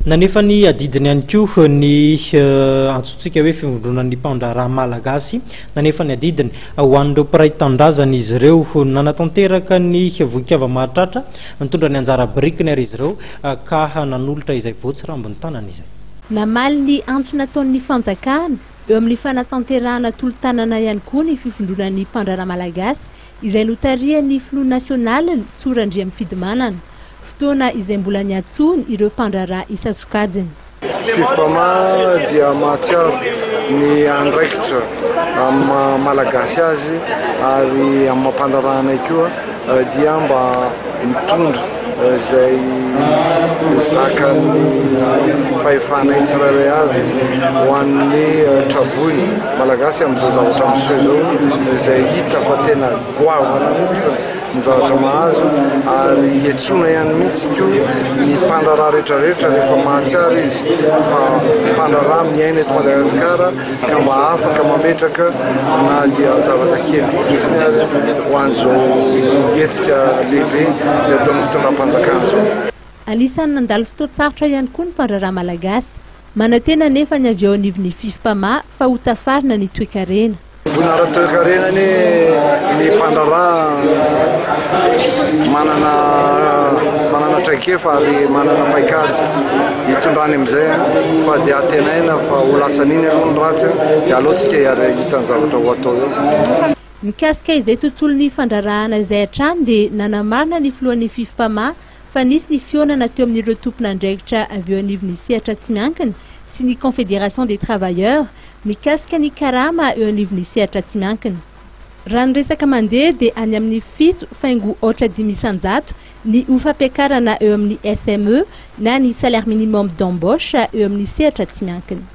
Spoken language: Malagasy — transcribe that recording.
Nanefa ny adidiny ihany koa ny antsointsika hoe fivondronan'ny mpandraharaha malagasy nanefa ny adidiny ho an'ireo mpiray tandrazana izy ireo nanatanteraka ny voikava mahatratra nitondra ny anjara birikiny ary izy ireo ka nanolotra izay voatsy rambony tanana izay. Namaly ny antso nataon'ny fanjakana eo amin'ny fanatanterahana tolo-tanana ihany koa ny fivondronan'ny mpandraharaha malagasy izay notarihan'ny filoha nasional Tsorandria Mifidimanana. Fotoana izay mbola niantsony ireo mpandraharaha isa-sokajiny. Fifama dia mahatsiaro ny andraikitra amin'ny malagasy azy ary amin'ny mampandraharahanay koa dia mba mitondra izay zakan'ny fahefanay tsirairay avy ho an'ny traboiny malagasy amin'izao zavatra miseho izao izay hita fa tena goavana mihitsy ny zavatra mahazo ary iantsona ihany mihitsy koa ny mpandraharaha rehetrarehetra rehefa mahatsiaro izy fa mpandraharaha miaina eto Madagasikara ka mba afaka mametraka na dia zavatra kely fotsiny ary ho an'izao hetsika lehibe izay ataon'ny fitondram-panjakana zao. Anisan'ny nandalo fotoan-tsarotra ihany koa ny mpandraharaha malagasy. Manantena nefa ny avy ao anivon'ny fifipama fa ho tafarina ny toe-karena. Vonara toe-karena ny mpandraharaha manana traikefa ary manana paikady hitondrany amin'izay fa dia atenaina fa ho lasan'iny aloha ny ratsy dia alohantsika hitan'ny zavatra ho atao eo. Mikasika izay tontolon'ny fandrarahana izay hatrany dia nanamarina ny filohan'ny fifipama fa nisy ny fionana teo amin'ireo tompon'andraikitra avy eo anivon'ny sehatra tsy miankina sy ny Confédération des Travailleurs mikasika ny karama eo anivon'ny sehatra tsy miankina. Raha ny resaka mandeha dia any amin'ny 7 faingo 800 ny ofam-piakarana eo amin'ny SME na ny salaire minimum d'embauche eo amin'ny sehatra tsy miankina.